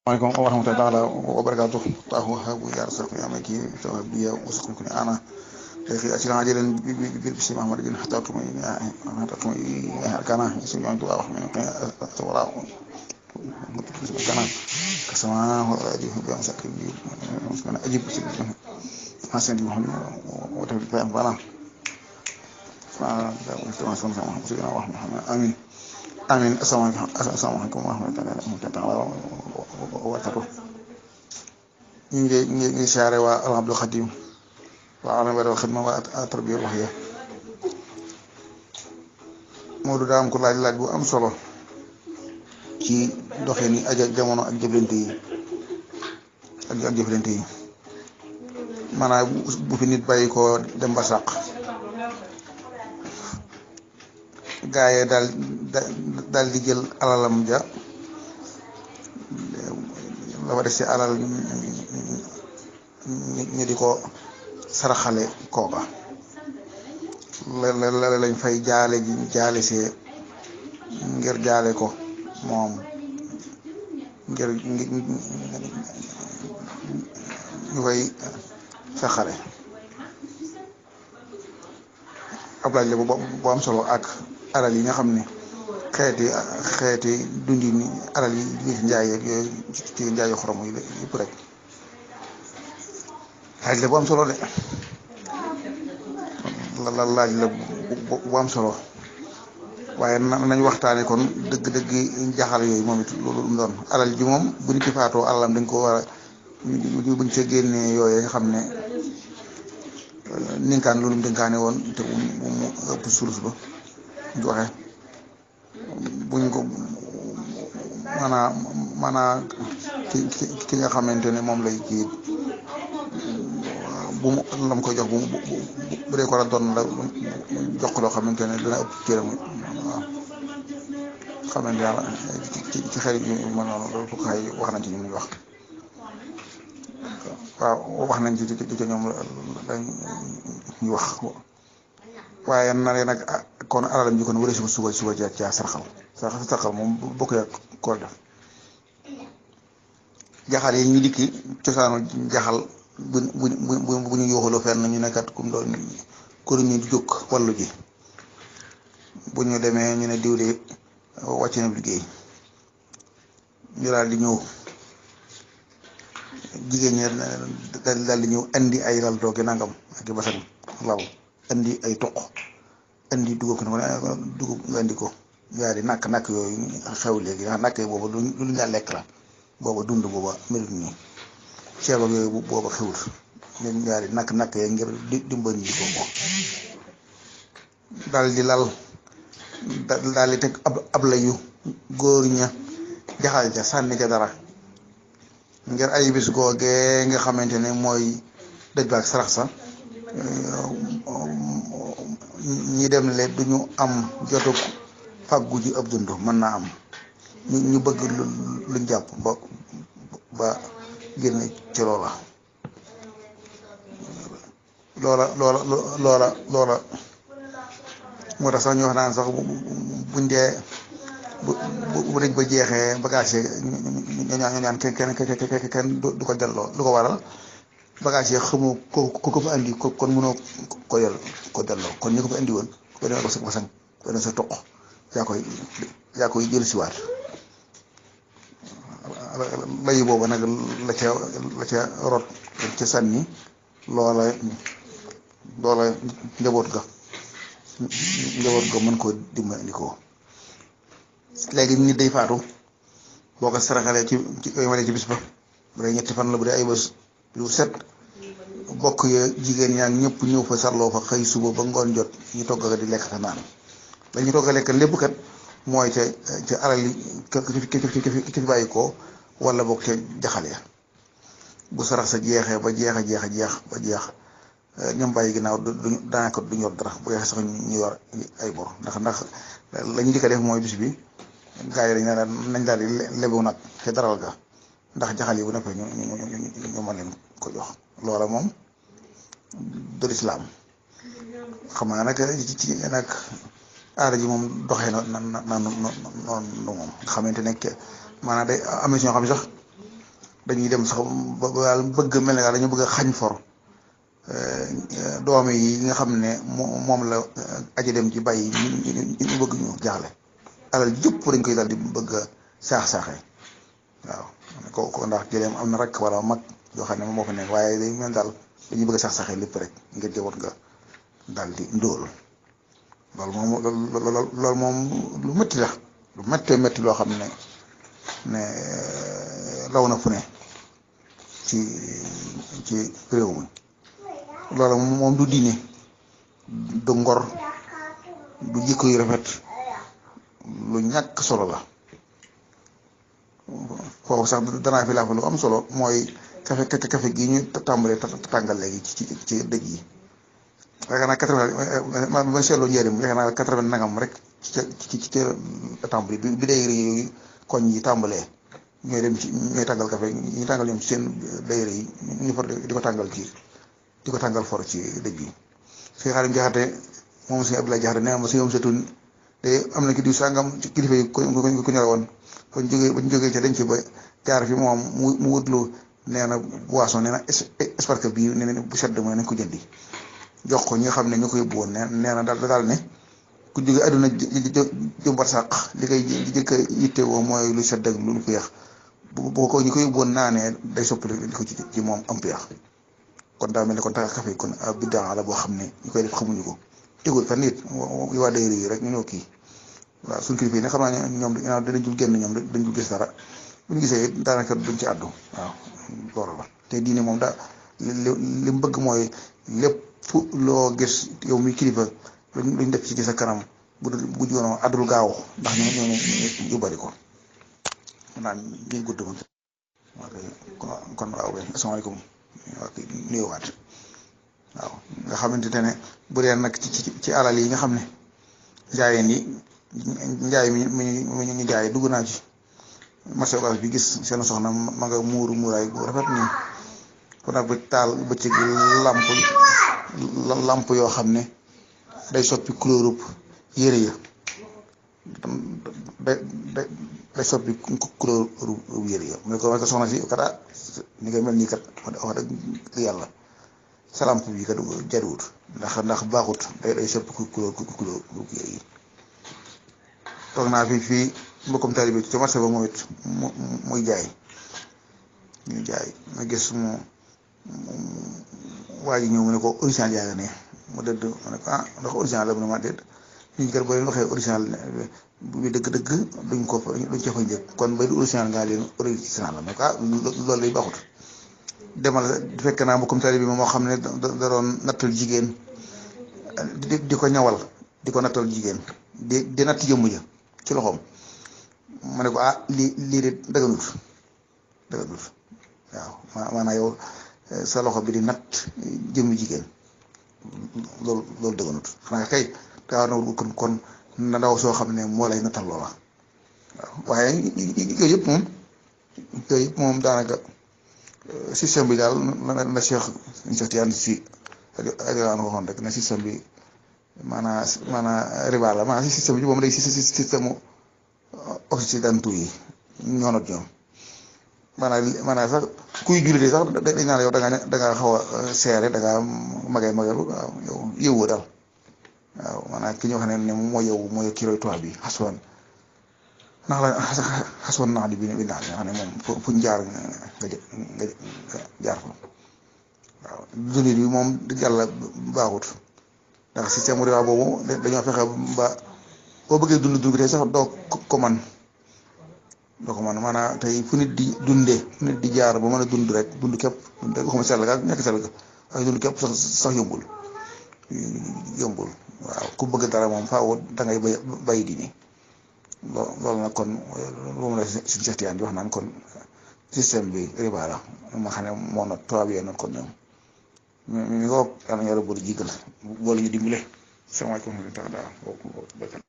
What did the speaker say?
waaleykum wa rahmatullahi taala wa barakaatu tahu habu ya rasul ya maki tawbiya usukun kun ana akhi asila ajilan bi bismi muhammad bin hatta tumi kana ismi antu wa min tawara kana kasama wa ajib bi amsakin bi kana ajib hasan di muhammad wa tabi fa bana fa wa sama wa muhammad amin amin assalamualaikum warahmatullahi taala wa barakatuh ñu ngi siyaare waa al Abdul Xadim waa alhamdulilah xidma waa tarbiya ruuxiya Moodu daa am ko laaj bu am solo ci doxin yi ak jamono ak jëflante yi ak jëflante yi maanaam bu fi nit bàyyi ko dem ba sàq gaa yi daal di jël alalam ja la fa des ci alal ñu di ko saraxale kooka la lañ fay jaale see ngir jaale ko moom ngir ñu koy saxale ab laaj la bu am solo ak alal yi nga xam ne xeeti dundi ni alal yi jóge ci njaay yeeg yooyu ci njaayu xorom yi yëpp rek laaj la bu am solo de laaj la bu am solo waaye nañ waxtaane kon dëgg-dëgg jaxal yooyu moom it loolu mu doon alal ji moom bu nit ki faatoo alalam dañ ko war a buñ ca génnee yooyu nga xam ne ninkaan loolu mu dénkaane woon te mu ëpp sulus ba ñu waxee buñ ko maanaa ki nga xamante ne moom lay kii bu mu lam koy jox bu dee ko la doon la jox loo xamante ne dina ëpp cëram waaw xamante yàlla ci xel yu mel noonu loolu fukkaay wax nañ ci ñu muy wax waaw wax nañ ci ñoom dañ ñu wax waaye na nag kon alalam ji kon wëree suba caa sarxal moom bokk yaa koor def jaxal yi ñu dikki cosaanu jaxal bu ñu yooxaloo fenn ñu nekkat kum doon ko ñu jóg wallu ji bu ñu demee ñu ne diwle wàcc na liggéey ñu daal di ñëw jigéen ñi daal di ñëw andi ay lal tooge nangam ak i basan lal andi ay toq andi dugub nga andi ko yaa di nakk yooyu xew léegi ndax nakk yi booba lu ñu daan lekk la booba dund booba melut nii ceeb ak yooyu booba xewut ñun yaa di nakk yee ngir dimbali ñu ko moom daal di lal daal di teg ab layu góor ña jaxal ca sànni ca dara ngir ay bis googee nga xamante ne mooy dëj ba ak sarax sa ñi dem le duñu am jotuk fàggu ji ab dund mën naa am ñu bëgg luñ jàpp ba génn ci loola moo tax sax ñu wax naan sax buñ dee bu dëj ba jeexee bagage ñu ñaan kenn du ko delloo lu ko waral bagage yi xamoo ko fa andi kon mënoo ko delloo kon ñu ko fa andi woon ko demee basang ko demee sa toq yaa koy jël siwaat layu booba nag la ca rot ca sànni loola njaboot ga mën koo dimbali ko léegi nit day faatu boo ko saraxalee ci wala ci bis ba bu dee ñetti fan la bu dee ay bés yu set bokk ya jigéen ñaa ñëpp ñëw fa sarloo fa xëy suba ba ngoon jot ñu togg di lekk te naan dañu togg a lekk lépp kat mooy ca alal yi ki fi bàyyi ko wala boog ca jaxal ya bu sarax sa jeexee ba jeex ñoom bàyyi ginnaaw daanaka du ñor dara bu yeexee sax ñu yor ay bor ndax la ñu di ko def mooy bis bi gaa yi nañ daal di lebu nag ca daral ga ndax jaxal yi bu nekkee ñu mën leen ko jox loola moom du lislaam xam naa nag ci nag aada ji moom doxee na noonu moom nga xamante ne maanaam day am na si ñoo xam ne sax dañuy dem sax ba daal bëgg mel ne daal dañu bëgg a xañ for doom yi nga xam ne moom la aji dem ci bàyyi ñu bëgg ñu jaaxle alal jëpp dañ koy daal di bëgg a saax-saaxee waaw ko ndax jëleem am na rek wala mag yoo xam ne moom moo fa nekk waaye day mel daal dañuy bëgg a saax-saaxee lépp rek ngir jëwoot nga daal di ndóol loolu moom lu métti la lu méttee métti loo xam ne law na fu ne ci réew mi loolu moom du diine du ngor du jikko yu rafet lu ñàkk solo la foofu sax danaa fi laa fa lu am solo mooy kafe gi ñu tàmbalee tàngal léegi ci dëj yi yaakaar naa 80 ma seetloo njëriñ yaakaar naa 80 nangam rek ci tàmbali bi day yooyu koñ yi tàmbalee ñooy dem ci ñooy tàngal kafe ñu tàngal ñoom ci seen dayre yi ñu for di ko tàngal di ko tàngal for ci dëj bi si Xaadim Jaxate moom si Abdoulaye Jaxate nee ma si yoom setun te am na ki diw sàngam ci kilifa yi ku ñore woon bañ jógee ca dañ ci ba jaar fi moom mu wutlu nee na boisson nee na esparque bii nee na bu sedd mu ne nañ ko jëndi jox ko ñi nga xam ne ñu koy yóbbu woon nee na daal ne ku jógee àdduna jëm barsàq li koy jëkk a yittewoo mooy lu sedd ak lu féex bu ko ñu koy yóbbu woon naanee day soppali li ko ci moom am féex kon daa mel ne kon tax café kon biddaa la boo xam ne ñu koy def xamuñu ko tegul fan nit waa dayri yi rek ñu ñëw kii waaw suñu kilifa yi nag xam naa ñoom dinañ jul génn ñoom dañ jul gis dara bu ñu gisee daanaka duñ ci àddu waaw loolu la te diine moom daa li mu bëgg mooy lépp loo gis yow mi kilifa luñ def ci sa kanam bu joonoo àddul gaaw ndax ñu bari ko maanaam ñuy gudd ma kon waaw asalaamaaleykum waaw nuyuwaat waaw nga xamante ne bu dee nag ci alal yi nga xam ne njaayeen yi njaay mi ñu jaay dugg naa ci marché orange bi gis seen soxna ma nga muuru muuraay bu rafet nii kon nag bi taal bëccëg lamp yoo xam ne day soppi couleur yére ya day soppi couleur yére ya mu ne ko soxna si kat ni nga mel nii kat wax dëgg yàlla sa lamp bi kat jariwut ndax baaxut day soppi couleur yére yi toog naa fii mbokkum taalibe bi ci marché ba moom it muy jaay ñuy jaay ma gis mu waa ji ñëw mu ne ko original yaa nga ne mu dëdd ma ne ko ndax original la mu ne ma déet ñu kat boo leen waxee original bi dëgg-dëgg duñ ca fa njëkk kon bay du original ngaa leen original la ma ne ko loolu lay baaxut demal fekk naa mbokkum taalibe bi moo xam ne da doon nattal jigéen di ko ñawal di ko nattal jigéen di natt jëmm ja ci loxoom ma ne ko lii de dëgganut waaw maanaam yow sa loxo bi di natt jëmmi jigéen loolu dëgganut xanaa kay daa na kon na ndaw soo xam ne moo lay nattal loola waaw waaye yooyu yëpp moom daanaka système bi daal na Cheikh Tidiane Sy radiyallaahu waxoon rek na système bi maanaa riba la maanaam système bi moom day système occidentaux yi ñoo not ñoom maanaam sax kuy jullit sax dañ naan yow da ngaa xaw a seere da ngaa magay waaw yow yëwoo daal waaw maanaam ki ñu wax ne mooy yow mooy kii roy toit bi xaswan ndax la xaswan nax di bi naax nga xam ne moom fu ñu jaar nga jaar fa waaw jullit bi moom dëgg yàlla baaxut ndax système riba boobu dañoo fexe ba boo bëggee dund bi tey sax doo ko man maanaam tey fu nit di dundee fu nit di jaar ba mën a dund rek dund képp dund rek waxuma sell ga ñàkk sell ga waaye dund képp sax yombul waaw ku bëgg dara moom faaw da ngay bay di ni loolu nag kon moom la suñu Cheikh Tidiane di wax naan kon système bi riba la ma xam ne moo not tubaab yee not kon ñoom mi ngi ko yàlla ñu war a boole jigal boole ñu dimbale sama ko tax daal